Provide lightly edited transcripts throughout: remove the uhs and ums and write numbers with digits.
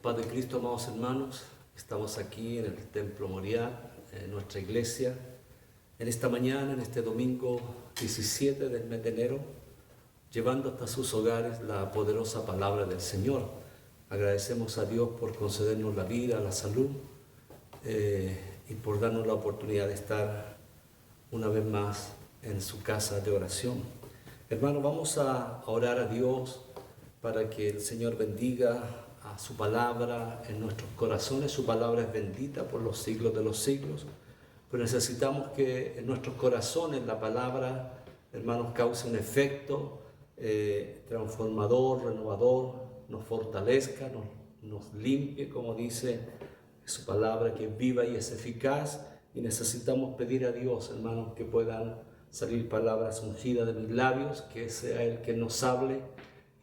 Paz de Cristo, amados hermanos, estamos aquí en el Templo Moriah, en nuestra iglesia, en esta mañana, en este domingo 17 del mes de enero, llevando hasta sus hogares la poderosa palabra del Señor. Agradecemos a Dios por concedernos la vida, la salud y por darnos la oportunidad de estar una vez más en su casa de oración. Hermanos, vamos a orar a Dios para que el Señor bendiga a su palabra en nuestros corazones. Su palabra es bendita por los siglos de los siglos, pero necesitamos que en nuestros corazones la palabra, hermanos, cause un efecto transformador, renovador, nos fortalezca, nos limpie, como dice su palabra, que es viva y es eficaz. Y necesitamos pedir a Dios, hermanos, que puedan salir palabras ungidas de mis labios, que sea Él que nos hable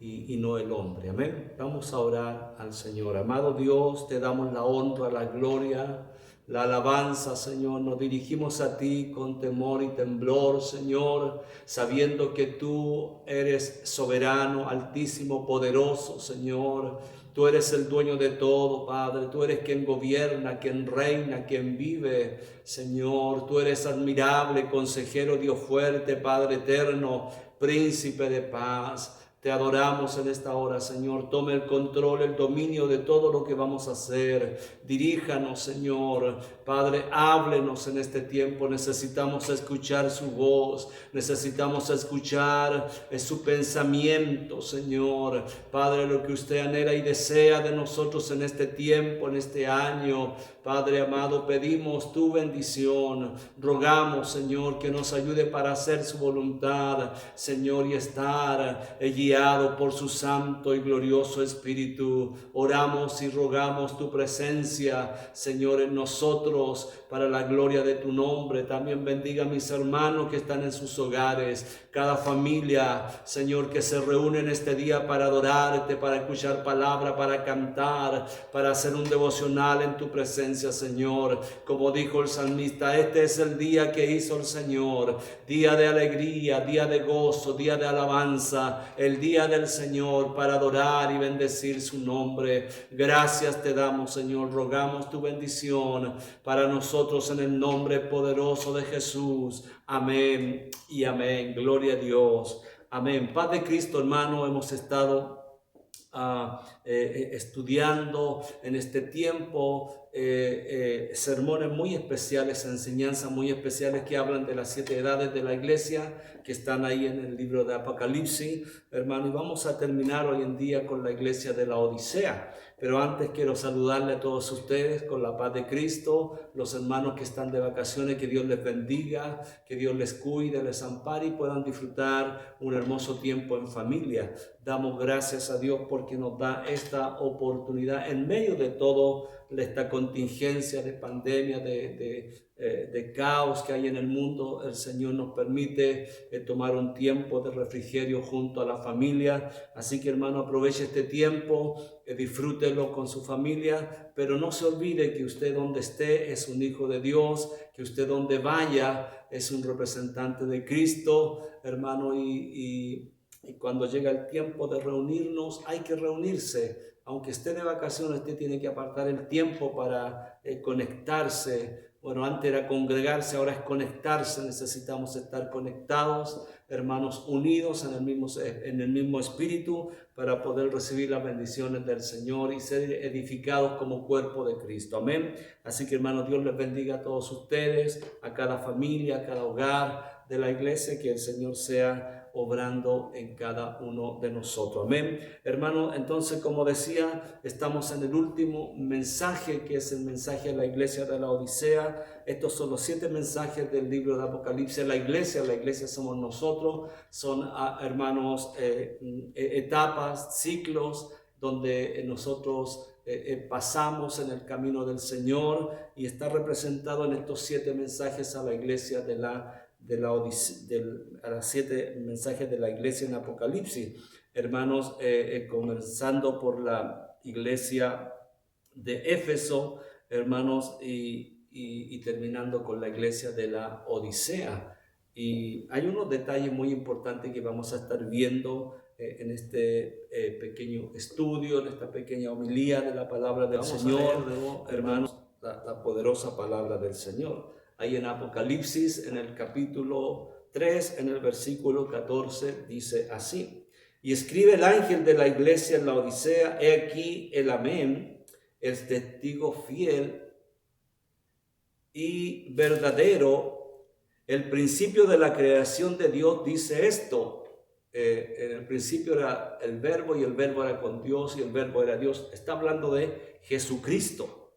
y no el hombre. Amén. Vamos a orar al Señor. Amado Dios, te damos la honra, la gloria, la alabanza, Señor. Nos dirigimos a ti con temor y temblor, Señor, sabiendo que tú eres soberano, altísimo, poderoso, Señor. Tú eres el dueño de todo, Padre. Tú eres quien gobierna, quien reina, quien vive, Señor. Tú eres admirable, consejero, Dios fuerte, Padre eterno, príncipe de paz. Te adoramos en esta hora, Señor. Tome el control, el dominio de todo lo que vamos a hacer. Diríjanos, Señor. Padre, háblenos en este tiempo. Necesitamos escuchar su voz. Necesitamos escuchar su pensamiento, Señor. Padre, lo que usted anhela y desea de nosotros en este tiempo, en este año. Padre amado, pedimos tu bendición. Rogamos, Señor, que nos ayude para hacer su voluntad, Señor, y estar guiado por su santo y glorioso Espíritu. Oramos y rogamos tu presencia, Señor, en nosotros, para la gloria de tu nombre. También bendiga a mis hermanos que están en sus hogares, cada familia, Señor, que se reúne en este día para adorarte, para escuchar palabra, para cantar, para hacer un devocional en tu presencia, Señor. Como dijo el salmista, este es el día que hizo el Señor, día de alegría, día de gozo, día de alabanza, el día del Señor, para adorar y bendecir su nombre. Gracias te damos, Señor. Rogamos tu bendición para nosotros en el nombre poderoso de Jesús. Amén y amén. Gloria a Dios. Amén. Paz de Cristo, hermano. Hemos estado estudiando en este tiempo sermones muy especiales, enseñanzas muy especiales que hablan de las 7 edades de la iglesia, que están ahí en el libro de Apocalipsis, hermano, y vamos a terminar hoy en día con la iglesia de la Odisea. Pero antes quiero saludarle a todos ustedes con la paz de Cristo, los hermanos que están de vacaciones, que Dios les bendiga, que Dios les cuide, les ampare y puedan disfrutar un hermoso tiempo en familia. Damos gracias a Dios porque nos da esta oportunidad en medio de todo esta contingencia de pandemia, de caos que hay en el mundo. El Señor nos permite tomar un tiempo de refrigerio junto a la familia. Así que, hermano, aproveche este tiempo, disfrútelo con su familia, pero no se olvide que usted donde esté es un hijo de Dios, que usted donde vaya es un representante de Cristo, hermano, y cuando llega el tiempo de reunirnos, hay que reunirse. Aunque esté de vacaciones, usted tiene que apartar el tiempo para conectarse. Bueno, antes era congregarse, ahora es conectarse. Necesitamos estar conectados, hermanos, unidos en el mismo espíritu para poder recibir las bendiciones del Señor y ser edificados como cuerpo de Cristo. Amén. Así que, hermanos, Dios les bendiga a todos ustedes, a cada familia, a cada hogar de la iglesia, que el Señor sea obrando en cada uno de nosotros. Amén. Hermano, entonces, como decía, estamos en el último mensaje, que es el mensaje a la iglesia de la Odisea. Estos son los 7 mensajes del libro de Apocalipsis. La iglesia somos nosotros, son, hermanos, etapas, ciclos, donde nosotros pasamos en el camino del Señor, y está representado en estos 7 mensajes a la iglesia a las 7 mensajes de la iglesia en Apocalipsis, hermanos, comenzando por la iglesia de Éfeso, hermanos, y terminando con la iglesia de la Odisea. Y hay unos detalles muy importantes que vamos a estar viendo en este pequeño estudio, en esta pequeña homilía de la palabra del Señor, hermanos, la poderosa palabra del Señor. Ahí en Apocalipsis, en el capítulo 3, en el versículo 14, dice así: y escribe el ángel de la iglesia en la Odisea, he aquí el Amén, el testigo fiel y verdadero, el principio de la creación de Dios dice esto. En el principio era el verbo y el verbo era con Dios y el verbo era Dios. Está hablando de Jesucristo.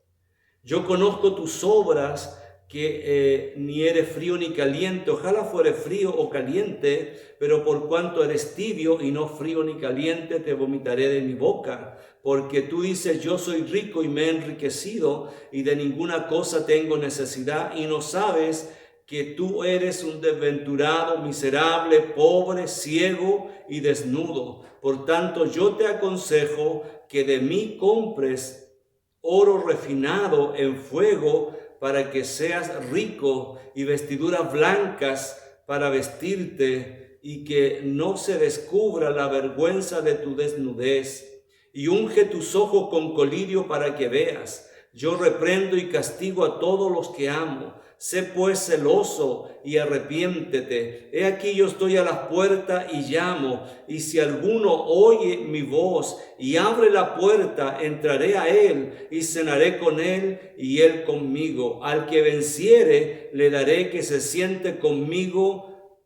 Yo conozco tus obras, que ni eres frío ni caliente. Ojalá fuere frío o caliente, pero por cuanto eres tibio y no frío ni caliente, te vomitaré de mi boca. Porque tú dices, yo soy rico y me he enriquecido y de ninguna cosa tengo necesidad, y no sabes que tú eres un desventurado, miserable, pobre, ciego y desnudo. Por tanto, yo te aconsejo que de mí compres oro refinado en fuego para que seas rico, y vestiduras blancas para vestirte, y que no se descubra la vergüenza de tu desnudez. Y unge tus ojos con colirio para que veas. Yo reprendo y castigo a todos los que amo. Sé pues celoso y arrepiéntete. He aquí yo estoy a la puerta y llamo, y si alguno oye mi voz y abre la puerta, entraré a él y cenaré con él y él conmigo. Al que venciere le daré que se siente conmigo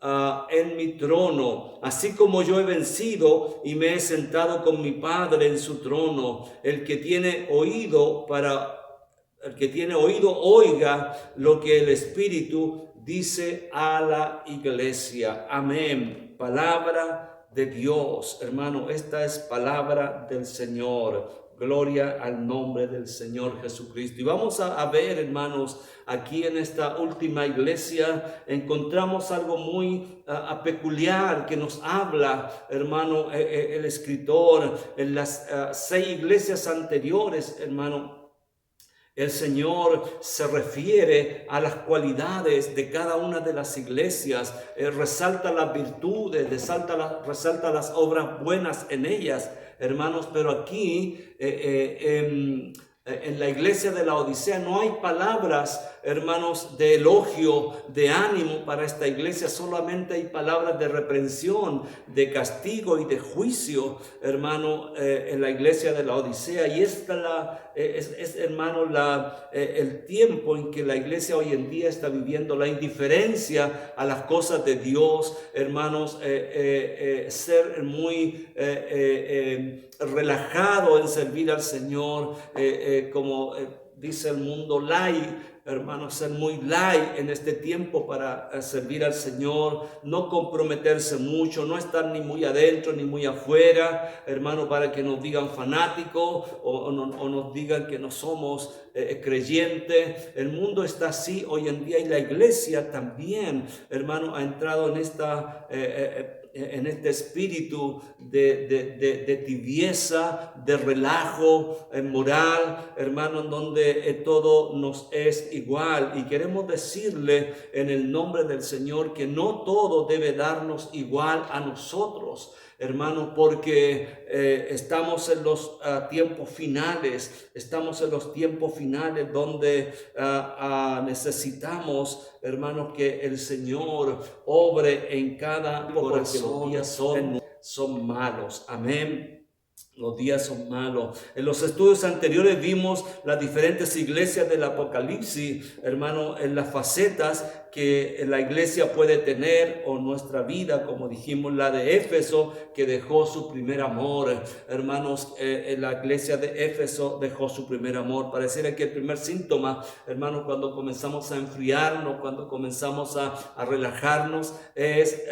en mi trono, así como yo he vencido y me he sentado con mi Padre en su trono. El que tiene oído oiga lo que el Espíritu dice a la iglesia. Amén. Palabra de Dios, hermano, esta es palabra del Señor. Gloria al nombre del Señor Jesucristo. Y vamos a ver, hermanos, aquí en esta última iglesia encontramos algo muy peculiar que nos habla, hermano, el escritor. En las 6 iglesias anteriores, hermano, el Señor se refiere a las cualidades de cada una de las iglesias, resalta las virtudes, resalta las obras buenas en ellas, hermanos. Pero aquí en la iglesia de la Odisea no hay palabras, hermanos, de elogio, de ánimo para esta iglesia. Solamente hay palabras de reprensión, de castigo y de juicio, hermano, en la iglesia de la Odisea. Y esta hermano, el tiempo en que la iglesia hoy en día está viviendo, la indiferencia a las cosas de Dios, hermanos, ser muy relajado en servir al Señor, como dice el mundo, light, hermanos, ser muy light en este tiempo para servir al Señor, no comprometerse mucho, no estar ni muy adentro ni muy afuera, hermano, para que nos digan fanáticos o nos digan que no somos creyentes. El mundo está así hoy en día, y la iglesia también, hermano, ha entrado en este espíritu de tibieza, de relajo moral, hermano, en donde todo nos es igual. Y queremos decirle en el nombre del Señor que no todo debe darnos igual a nosotros, hermano, porque estamos en los tiempos finales, donde necesitamos, hermanos, que el Señor obre en cada corazón, porque los días son malos. Amén. Los días son malos. En los estudios anteriores vimos las diferentes iglesias del Apocalipsis, hermano, en las facetas que la iglesia puede tener, o nuestra vida, como dijimos, la de Éfeso, que dejó su primer amor. Hermanos, la iglesia de Éfeso dejó su primer amor. Pareciera que el primer síntoma, hermanos, cuando comenzamos a enfriarnos, cuando comenzamos a relajarnos, es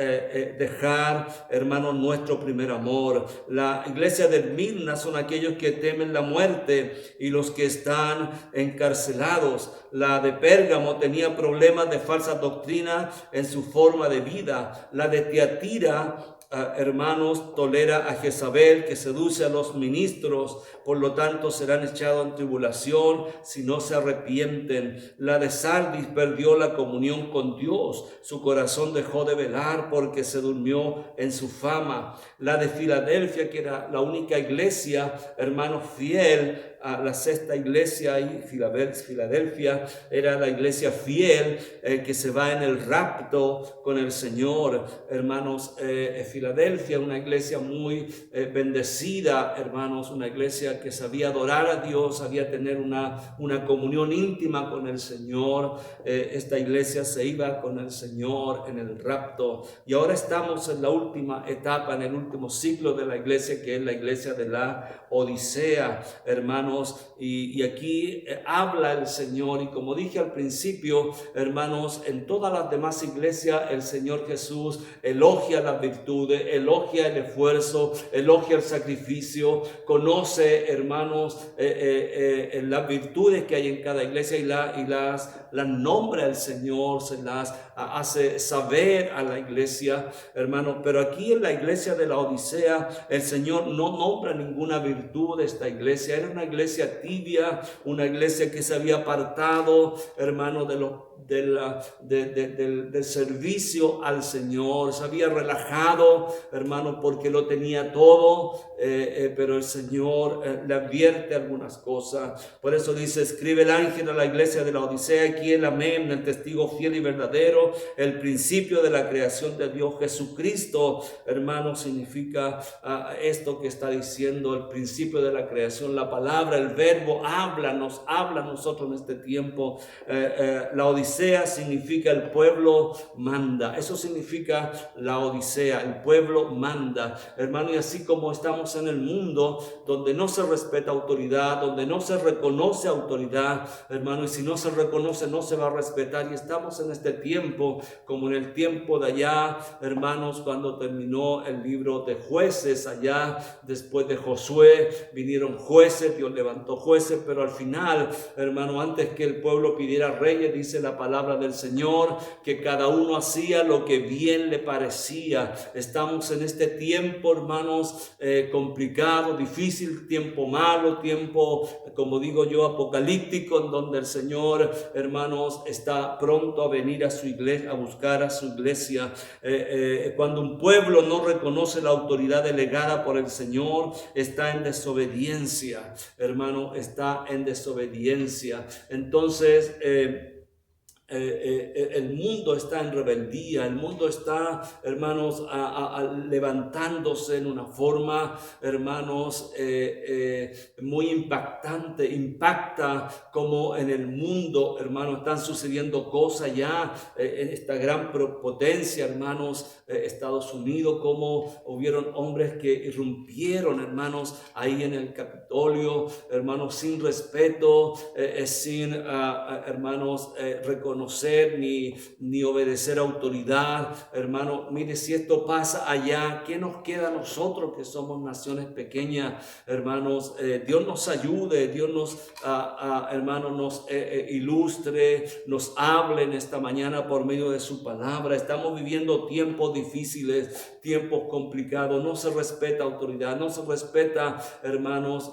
dejar, hermanos, nuestro primer amor. La iglesia de Mirna son aquellos que temen la muerte y los que están encarcelados. La de Pérgamo tenía problemas de falsa doctrina en su forma de vida. La de Tiatira hermanos, tolera a Jezabel, que seduce a los ministros, por lo tanto serán echados en tribulación si no se arrepienten. La de Sardis perdió la comunión con Dios, su corazón dejó de velar porque se durmió en su fama. La de Filadelfia, que era la única iglesia, hermanos, fiel a la sexta iglesia, ahí Filadelfia era la iglesia fiel que se va en el rapto con el Señor. Hermanos, Filadelfia, una iglesia muy bendecida, hermanos, una iglesia que sabía adorar a Dios, sabía tener una comunión íntima con el Señor. Esta iglesia se iba con el Señor en el rapto, y ahora estamos en la última etapa, en el último ciclo de la iglesia, que es la iglesia de la Odisea, hermanos, y aquí habla el Señor, y como dije al principio, hermanos, en todas las demás iglesias el Señor Jesús elogia las virtudes, elogia el esfuerzo, elogia el sacrificio, conoce, hermanos, las virtudes que hay en cada iglesia, y las nombra el Señor, se las hace saber a la iglesia, hermanos. Pero aquí en la iglesia de la Odisea el Señor no nombra ninguna virtud de esta iglesia. Era una iglesia tibia, una iglesia que se había apartado, hermanos, del servicio al Señor, se había relajado, hermano, porque lo tenía todo, pero el Señor le advierte algunas cosas. Por eso dice: escribe el ángel a la iglesia de la Odisea, aquí el amén, el testigo fiel y verdadero, el principio de la creación de Dios. Jesucristo, hermano, significa esto que está diciendo, el principio de la creación. La palabra, el verbo nos habla a nosotros en este tiempo. La Odisea significa el pueblo manda. Eso significa la Odisea, el pueblo manda, hermano. Y así como estamos en el mundo donde no se respeta autoridad, donde no se reconoce autoridad, hermano, y si no se reconoce no se va a respetar, y estamos en este tiempo como en el tiempo de allá, hermanos, cuando terminó el libro de Jueces, allá después de Josué vinieron jueces, Dios levantó jueces, pero al final, hermano, antes que el pueblo pidiera reyes, dice la palabra del Señor que cada uno hacía lo que bien le parecía. Estamos en este tiempo, hermanos, complicado, difícil, tiempo malo, tiempo, como digo yo, apocalíptico, en donde el Señor, hermanos, está pronto a venir a su iglesia, a buscar a su iglesia. Cuando un pueblo no reconoce la autoridad delegada por el Señor, está en desobediencia, hermano, está en desobediencia. Entonces, el mundo está en rebeldía, el mundo está, hermanos, levantándose en una forma, hermanos, muy impacta como en el mundo, hermanos, están sucediendo cosas ya en esta gran potencia, hermanos, Estados Unidos, como hubieron hombres que irrumpieron, hermanos, ahí en el Capitolio, hermanos, sin respeto, sin, hermanos, reconocer ni obedecer autoridad, hermano. Mire, si esto pasa allá, ¿qué nos queda a nosotros que somos naciones pequeñas, hermanos? Dios nos ayude, Dios nos, hermano, nos ilustre, nos hable en esta mañana por medio de su palabra. Estamos viviendo tiempos difíciles, tiempos complicados, no se respeta autoridad, no se respeta, hermanos,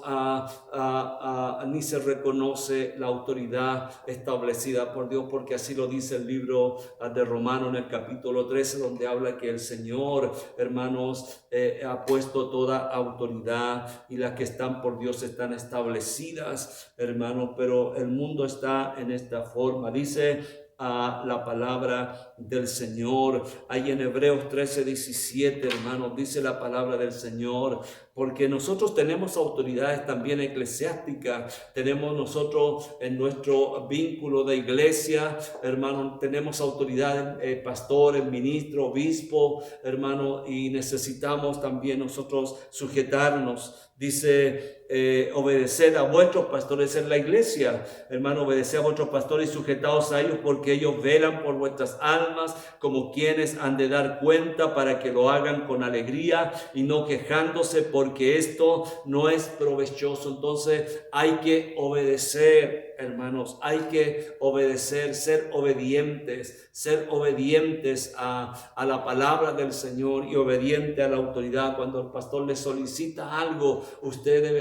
ni se reconoce la autoridad establecida por Dios, porque así lo dice el libro de Romanos en el capítulo 13, donde habla que el Señor, hermanos, ha puesto toda autoridad, y las que están por Dios están establecidas, hermanos, pero el mundo está en esta forma. Dice la palabra del Señor ahí en Hebreos 13:17, hermanos, dice la palabra del Señor: porque nosotros tenemos autoridades también eclesiásticas, tenemos nosotros en nuestro vínculo de iglesia, hermanos, tenemos autoridades, pastores, ministros, obispos, hermanos, y necesitamos también nosotros sujetarnos. Dice, obedecer a vuestros pastores en la iglesia, hermano, obedecer a vuestros pastores y sujetaos a ellos, porque ellos velan por vuestras almas, almas, como quienes han de dar cuenta, para que lo hagan con alegría y no quejándose, porque esto no es provechoso. Entonces hay que obedecer, hermanos, hay que obedecer, ser obedientes a la palabra del Señor y obediente a la autoridad. Cuando el pastor le solicita algo, usted debe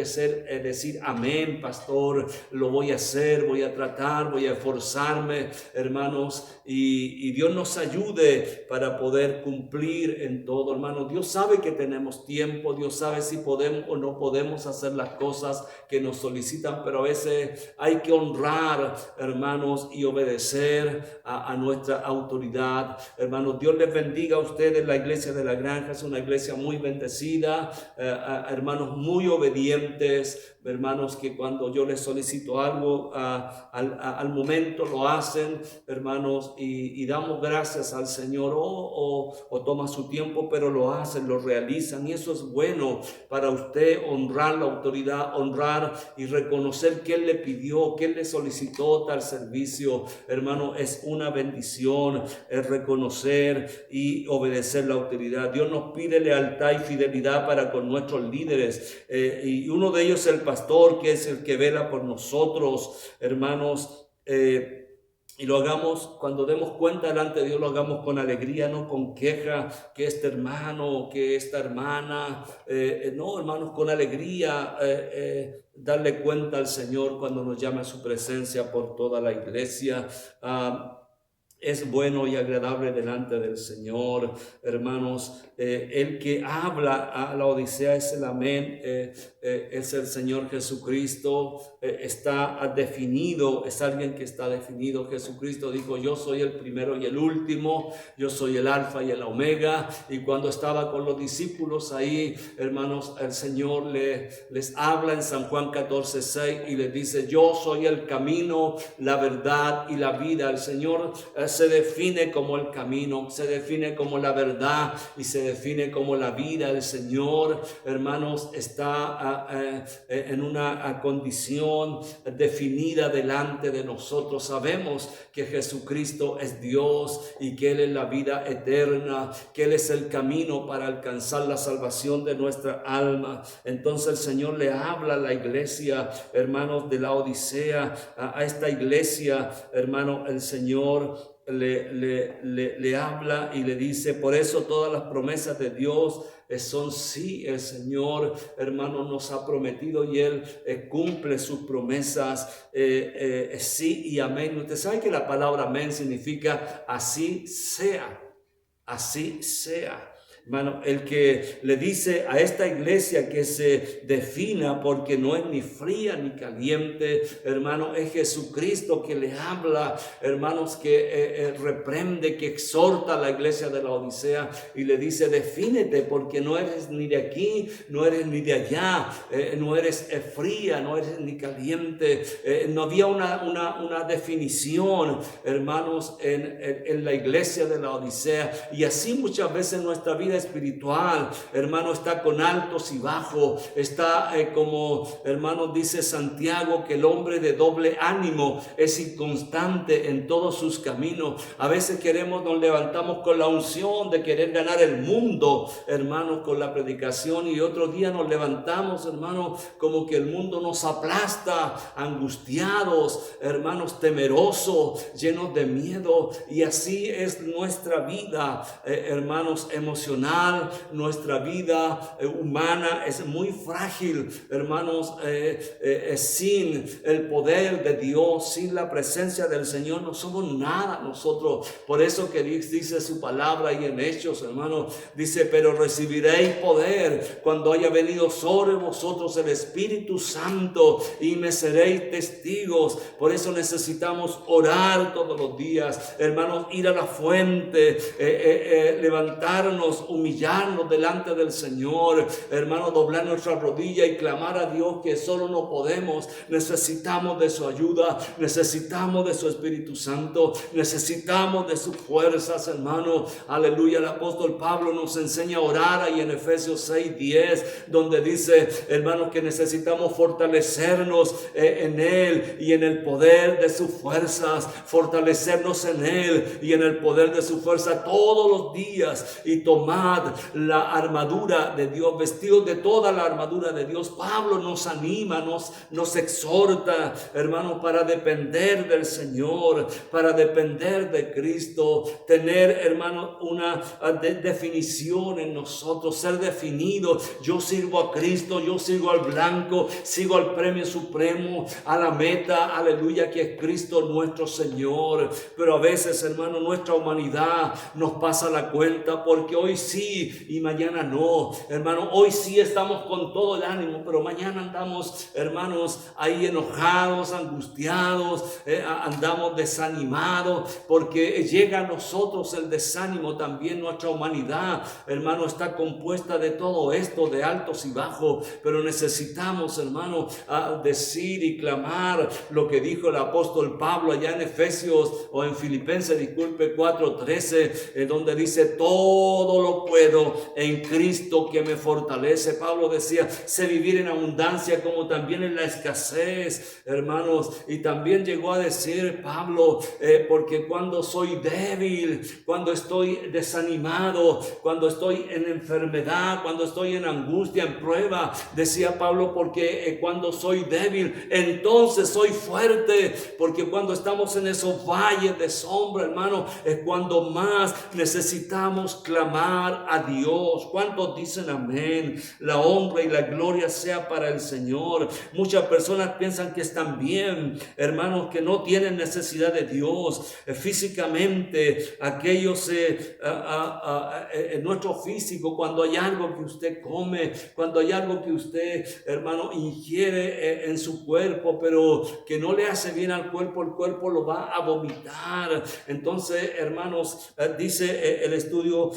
decir amén, pastor, lo voy a hacer, voy a tratar, voy a esforzarme, hermanos, y Dios nos ayude para poder cumplir en todo, hermanos. Dios sabe que tenemos tiempo, Dios sabe si podemos o no podemos hacer las cosas que nos solicitan, pero a veces hay que honrar, hermanos, y obedecer a nuestra autoridad. Hermanos, Dios les bendiga a ustedes. La iglesia de la Granja es una iglesia muy bendecida, hermanos, muy obedientes, hermanos, que cuando yo les solicito algo, al momento lo hacen, hermanos, y damos gracias al Señor. O toma su tiempo, pero lo hacen, lo realizan, y eso es bueno para usted. Honrar la autoridad, honrar y reconocer que Él le pidió, que Él le solicitó tal servicio, hermano, es una bendición, es reconocer y obedecer la autoridad. Dios nos pide lealtad y fidelidad para con nuestros líderes, y uno de ellos es el pastor, que es el que vela por nosotros, hermanos, y lo hagamos, cuando demos cuenta delante de Dios, lo hagamos con alegría, no con queja, que este hermano, que esta hermana, no, hermanos, con alegría, darle cuenta al Señor cuando nos llame a su presencia por toda la iglesia. Es bueno y agradable delante del Señor, hermanos. El que habla a la Odisea es el amén, es el Señor Jesucristo. Está definido, es alguien que está definido. Jesucristo dijo: yo soy el primero y el último, yo soy el alfa y el omega. Y cuando estaba con los discípulos ahí, hermanos, el Señor les habla en San Juan 14:6 y les dice: yo soy el camino, la verdad y la vida. El Señor se define como el camino, se define como la verdad y se define como la vida. El Señor, hermanos, está en una condición definida delante de nosotros. Sabemos que Jesucristo es Dios y que Él es la vida eterna, que Él es el camino para alcanzar la salvación de nuestra alma. Entonces el Señor le habla a la iglesia, hermanos, de la Odisea, a esta iglesia, hermano, el Señor le habla y le dice: por eso todas las promesas de Dios son sí. El Señor, hermano, nos ha prometido y Él cumple sus promesas, sí y amén. Usted sabe que la palabra amén significa así sea, así sea. Hermano, el que le dice a esta iglesia que se defina, porque no es ni fría ni caliente, hermano, es Jesucristo que le habla, hermanos, que reprende, que exhorta a la iglesia de la Odisea y le dice: defínete, porque no eres ni de aquí, no eres ni de allá, no eres fría, no eres ni caliente. No había una definición, hermanos, en la iglesia de la Odisea. Y así muchas veces nuestra vida espiritual, hermano, está con altos y bajos. Está como, hermano, dice Santiago, que el hombre de doble ánimo es inconstante en todos sus caminos. A veces nos levantamos con la unción de querer ganar el mundo, hermano, con la predicación, y otro día nos levantamos, hermano, como que el mundo nos aplasta, angustiados, hermanos, temerosos, llenos de miedo. Y así es nuestra vida, hermanos, emocional. Nuestra vida humana es muy frágil, hermanos. Sin el poder de Dios, sin la presencia del Señor, no somos nada nosotros. Por eso que dice su palabra y en Hechos, hermanos, dice: pero recibiréis poder cuando haya venido sobre vosotros el Espíritu Santo y me seréis testigos. Por eso necesitamos orar todos los días, hermanos, ir a la fuente, levantarnos humillarnos delante del Señor, hermano, doblar nuestra rodilla y clamar a Dios que solo no podemos. Necesitamos de su ayuda, necesitamos de su Espíritu Santo, necesitamos de sus fuerzas, hermano. Aleluya. El apóstol Pablo nos enseña a orar ahí en Efesios 6:10, donde dice, hermano, que necesitamos fortalecernos en Él y en el poder de sus fuerzas, fortalecernos en Él y en el poder de su fuerza todos los días, y tomad la armadura de Dios, vestidos de toda la armadura de Dios. Pablo nos anima, nos exhorta, hermano, para depender del Señor, para depender de Cristo, tener, hermano, una definición en nosotros, ser definido. Yo sirvo a Cristo, yo sigo al blanco, sigo al premio supremo, a la meta, aleluya, que es Cristo nuestro Señor. Pero a veces, hermano, nuestra humanidad nos pasa la cuenta, porque hoy sí y mañana no, hermano. Hoy sí estamos con todo el ánimo, pero mañana andamos, hermanos, ahí enojados, angustiados, andamos desanimados, porque llega a nosotros el desánimo. También nuestra humanidad, hermano, está compuesta de todo esto, de altos y bajos, pero necesitamos, hermano, decir y clamar lo que dijo el apóstol Pablo allá en Efesios, o en Filipenses, disculpe, 4:13, donde dice, todo lo puedo en Cristo que me fortalece. Pablo decía, sé vivir en abundancia como también en la escasez, hermanos. Y también llegó a decir Pablo, porque cuando soy débil, cuando estoy desanimado, cuando estoy en enfermedad, cuando estoy en angustia, en prueba, decía Pablo, porque cuando soy débil, entonces soy fuerte. Porque cuando estamos en esos valles de sombra, hermano, es cuando más necesitamos clamar a Dios. ¿Cuántos dicen amén? La honra y la gloria sea para el Señor. Muchas personas piensan que están bien, hermanos, que no tienen necesidad de Dios. Físicamente, aquellos en nuestro físico, cuando hay algo que usted come, cuando hay algo que usted, hermano, ingiere en su cuerpo, pero que no le hace bien al cuerpo, el cuerpo lo va a vomitar. Entonces, hermanos, dice el estudio,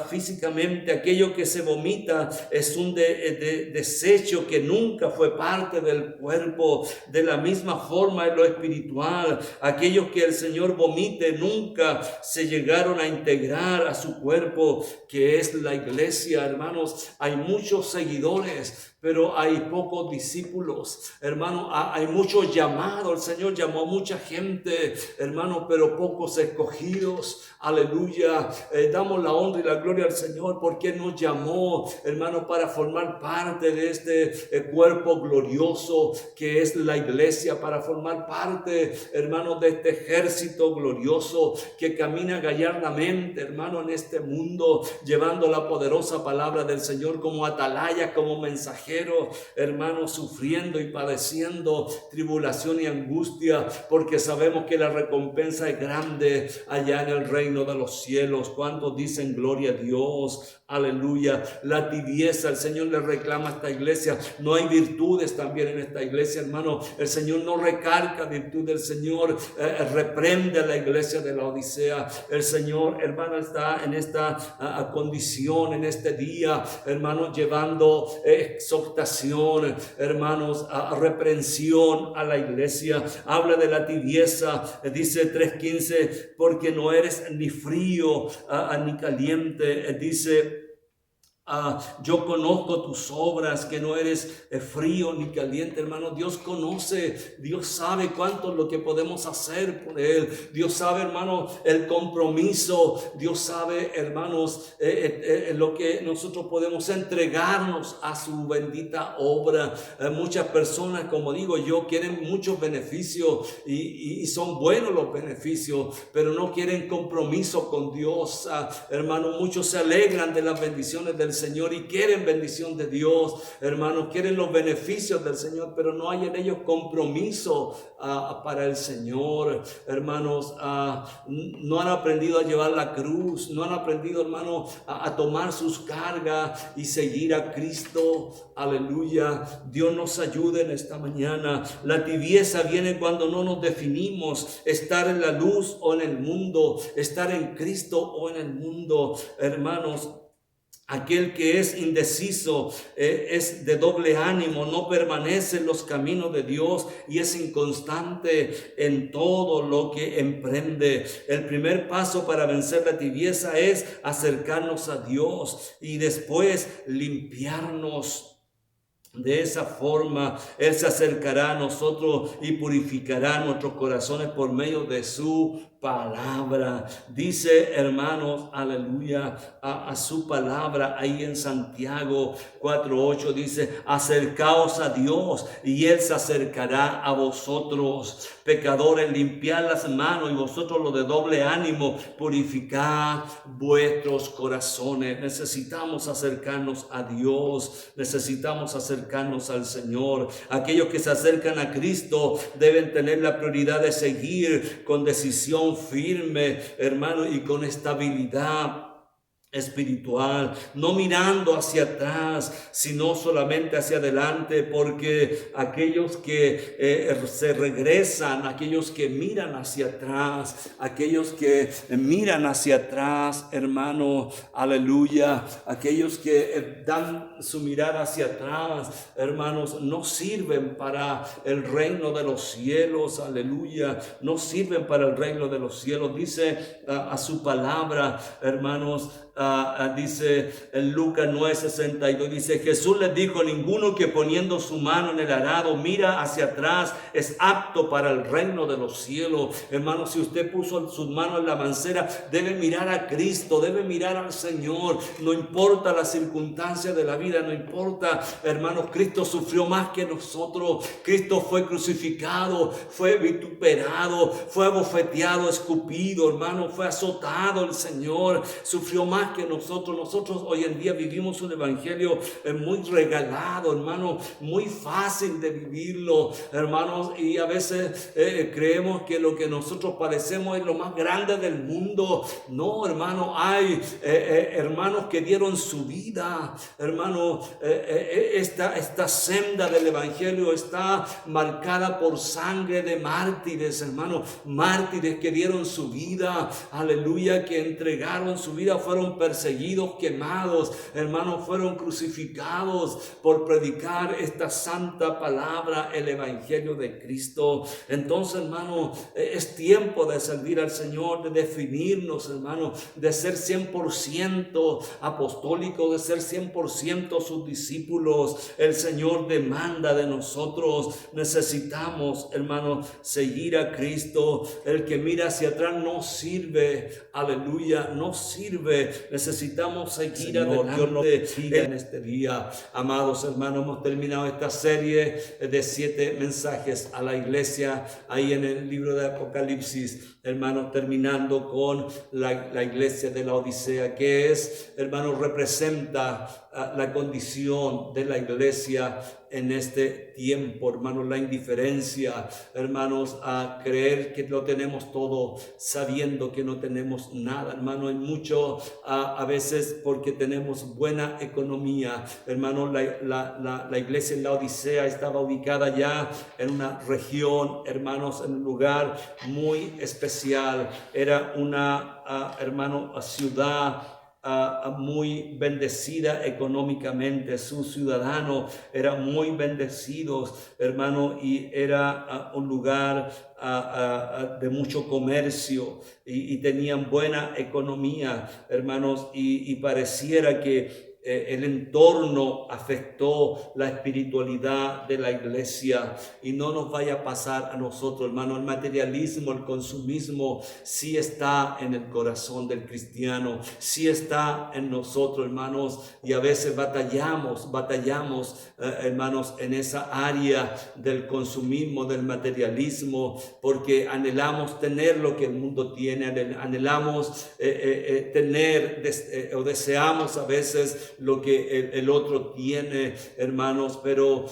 físicamente, aquello que se vomita es un desecho que nunca fue parte del cuerpo. De la misma forma en lo espiritual, aquellos que el Señor vomite nunca se llegaron a integrar a su cuerpo, que es la iglesia. Hermanos, hay muchos seguidores, pero hay pocos discípulos, hermano. Hay muchos llamados, el Señor llamó a mucha gente, hermano, pero pocos escogidos. Aleluya. Damos la honra y la gloria al Señor, porque nos llamó, hermano, para formar parte de este cuerpo glorioso que es la iglesia, para formar parte, hermano, de este ejército glorioso que camina gallardamente, hermano, en este mundo, llevando la poderosa palabra del Señor como atalaya, como mensajero, hermano, sufriendo y padeciendo tribulación y angustia, porque sabemos que la recompensa es grande allá en el reino de los cielos. ¿Cuántos dicen gloria a Dios? Aleluya. La tibieza, el Señor le reclama a esta iglesia. No hay virtudes también en esta iglesia, hermano. El Señor no recarga virtud. El Señor reprende a la iglesia de la Odisea. El Señor, hermano, está en esta condición, en este día, hermano, llevando exhortación, hermanos, reprensión a la iglesia. Habla de la tibieza, dice 3:15, porque no eres ni frío ni caliente. Dice, yo conozco tus obras, que no eres frío ni caliente, hermano. Dios conoce, Dios sabe cuánto es lo que podemos hacer por Él. Dios sabe, hermano, el compromiso. Dios sabe, hermanos, lo que nosotros podemos entregarnos a su bendita obra. Muchas personas, como digo yo, quieren muchos beneficios y son buenos los beneficios, pero no quieren compromiso con Dios. Hermano, muchos se alegran de las bendiciones del Señor y quieren bendición de Dios, hermanos, quieren los beneficios del Señor, pero no hay en ellos compromiso para el Señor. Hermanos, no han aprendido a llevar la cruz, no han aprendido, hermano, a tomar sus cargas y seguir a Cristo. Aleluya. Dios nos ayude en esta mañana. La tibieza viene cuando no nos definimos, estar en la luz o en el mundo, estar en Cristo o en el mundo, hermanos. Aquel que es indeciso, es de doble ánimo, no permanece en los caminos de Dios y es inconstante en todo lo que emprende. El primer paso para vencer la tibieza es acercarnos a Dios y después limpiarnos. De esa forma, Él se acercará a nosotros y purificará nuestros corazones por medio de su palabra. Dice, hermanos, aleluya, a su palabra ahí en Santiago 4:8 dice: acercaos a Dios y Él se acercará a vosotros. Pecadores, limpiad las manos, y vosotros los de doble ánimo, purificad vuestros corazones. Necesitamos acercarnos a Dios, necesitamos acercarnos al Señor. Aquellos que se acercan a Cristo deben tener la prioridad de seguir con decisión firme, hermano, y con estabilidad espiritual, no mirando hacia atrás, sino solamente hacia adelante, porque aquellos que se regresan, aquellos que miran hacia atrás, hermano, aleluya, aquellos que dan su mirada hacia atrás, hermanos, no sirven para el reino de los cielos, aleluya, no sirven para el reino de los cielos. Dice a su palabra, hermanos, dice en Lucas 9:62, dice: Jesús les dijo: ninguno que poniendo su mano en el arado mira hacia atrás es apto para el reino de los cielos. Hermano, si usted puso sus manos en la mancera, debe mirar a Cristo, debe mirar al Señor. No importa las circunstancias de la vida, no importa, hermanos, Cristo sufrió más que nosotros. Cristo fue crucificado, fue vituperado, fue abofeteado, escupido, hermano, fue azotado. El Señor sufrió más que nosotros. Nosotros hoy en día vivimos un evangelio muy regalado, hermano, muy fácil de vivirlo, hermanos, y a veces creemos que lo que nosotros padecemos es lo más grande del mundo. No, hermano, hay hermanos que dieron su vida, hermano. Esta senda del evangelio está marcada por sangre de mártires, hermano, mártires que dieron su vida, aleluya, que entregaron su vida, fueron perseguidos, quemados, hermanos, fueron crucificados por predicar esta santa palabra, el evangelio de Cristo. Entonces, hermano, es tiempo de servir al Señor, de definirnos, hermano, de ser 100% apostólicos, de ser 100% sus discípulos. El Señor demanda de nosotros. Necesitamos, hermano, seguir a Cristo. El que mira hacia atrás no sirve, aleluya, no sirve. Necesitamos seguir adelante. Dios nos bendiga en este día. Amados hermanos, hemos terminado esta serie de 7 mensajes a la iglesia ahí en el libro de Apocalipsis, hermanos, terminando con la iglesia de la Odisea, que es, hermanos, representa la condición de la iglesia en este tiempo, hermanos, la indiferencia, hermanos, a creer que lo tenemos todo sabiendo que no tenemos nada, hermano. Hay mucho a veces porque tenemos buena economía, hermano. La iglesia en la Odisea estaba ubicada ya en una región, hermanos, en un lugar muy especial. Era una ciudad muy bendecida económicamente. Sus ciudadanos eran muy bendecidos, hermano, y era un lugar de mucho comercio y tenían buena economía, hermanos, y pareciera que el entorno afectó la espiritualidad de la iglesia, y no nos vaya a pasar a nosotros, hermano. El materialismo, el consumismo sí está en el corazón del cristiano, sí está en nosotros, hermanos, y a veces batallamos, hermanos, en esa área del consumismo, del materialismo, porque anhelamos tener lo que el mundo tiene, anhelamos tener o deseamos a veces lo que el otro tiene, hermanos, pero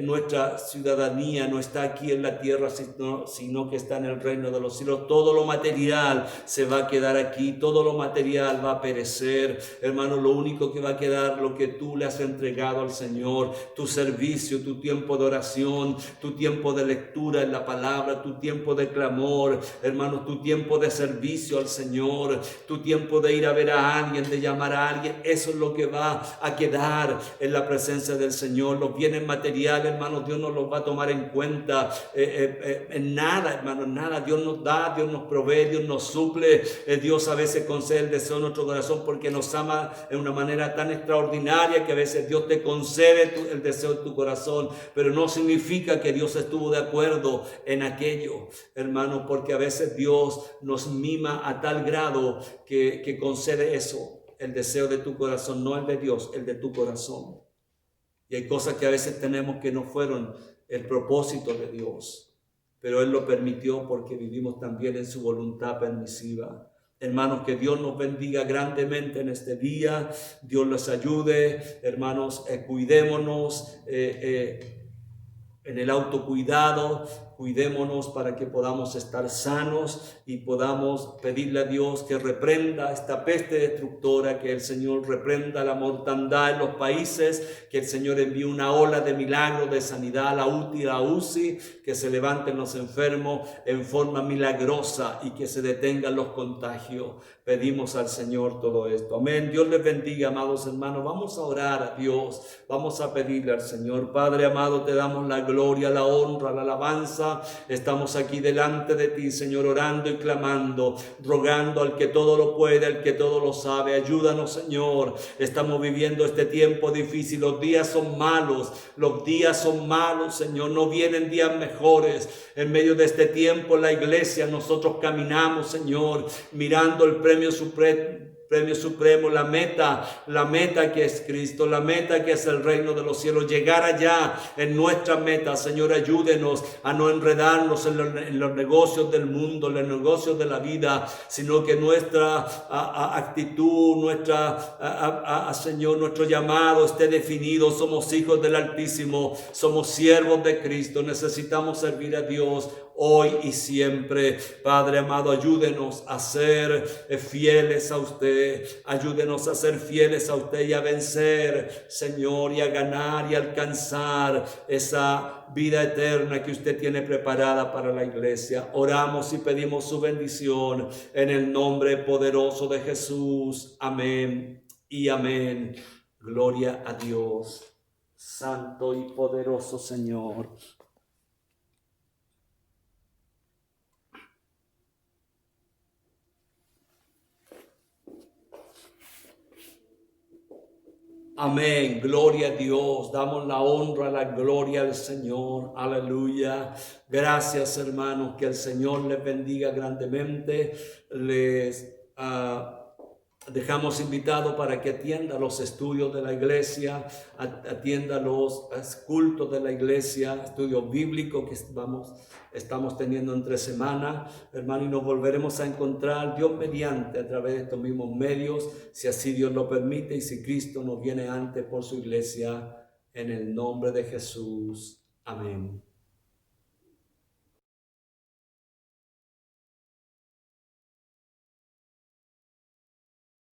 nuestra ciudadanía no está aquí en la tierra, sino que está en el reino de los cielos. Todo lo material se va a quedar aquí, todo lo material va a perecer, hermano. Lo único que va a quedar, lo que tú le has entregado al Señor, tu servicio, tu tiempo de oración, tu tiempo de lectura en la palabra, tu tiempo de clamor, hermano, tu tiempo de servicio al Señor, tu tiempo de ir a ver a alguien, de llamar a alguien. Eso es lo que va a quedar en la presencia del Señor. Los bienes materiales, hermano, Dios no los va a tomar en cuenta en nada, hermano, nada. Dios nos da, Dios nos provee, Dios nos suple. Dios a veces concede el deseo de nuestro corazón porque nos ama de una manera tan extraordinaria que a veces Dios te concede el deseo de tu corazón, pero no significa que Dios estuvo de acuerdo en aquello, hermano, porque a veces Dios nos mima a tal grado que concede eso, el deseo de tu corazón, no el de Dios, el de tu corazón. Y hay cosas que a veces tenemos que no fueron el propósito de Dios, pero Él lo permitió porque vivimos también en su voluntad permisiva. Hermanos, que Dios nos bendiga grandemente en este día. Dios les ayude, hermanos, cuidémonos en el autocuidado. Cuidémonos para que podamos estar sanos y podamos pedirle a Dios que reprenda esta peste destructora, que el Señor reprenda la mortandad en los países, que el Señor envíe una ola de milagros, de sanidad a la UCI, que se levanten los enfermos en forma milagrosa y que se detengan los contagios. Pedimos al Señor todo esto. Amén. Dios les bendiga, amados hermanos. Vamos a orar a Dios. Vamos a pedirle al Señor. Padre amado, te damos la gloria, la honra, la alabanza. Estamos aquí delante de ti, Señor, orando y clamando, rogando al que todo lo puede, al que todo lo sabe. Ayúdanos, Señor. Estamos viviendo este tiempo difícil. Los días son malos, Señor. No vienen días mejores. En medio de este tiempo, la iglesia, nosotros caminamos, Señor, mirando el premio supremo, la meta que es Cristo, la meta que es el reino de los cielos, llegar allá en nuestra meta. Señor, ayúdenos a no enredarnos en los negocios del mundo, en los negocios de la vida, sino que nuestra actitud, Señor, nuestro llamado esté definido. Somos hijos del Altísimo, somos siervos de Cristo, necesitamos servir a Dios hoy y siempre. Padre amado, ayúdenos a ser fieles a usted, ayúdenos a ser fieles a usted y a vencer, Señor, y a ganar y a alcanzar esa vida eterna que usted tiene preparada para la iglesia. Oramos y pedimos su bendición en el nombre poderoso de Jesús. Amén y amén. Gloria a Dios, santo y poderoso Señor. Amén, gloria a Dios, damos la honra, la gloria al Señor, aleluya. Gracias, hermanos, que el Señor les bendiga grandemente. Les dejamos invitados para que atienda los estudios de la iglesia, atienda los cultos de la iglesia, estudios bíblicos que estamos teniendo entre semana, hermano, y nos volveremos a encontrar Dios mediante a través de estos mismos medios, si así Dios lo permite y si Cristo nos viene antes por su iglesia, en el nombre de Jesús. Amén.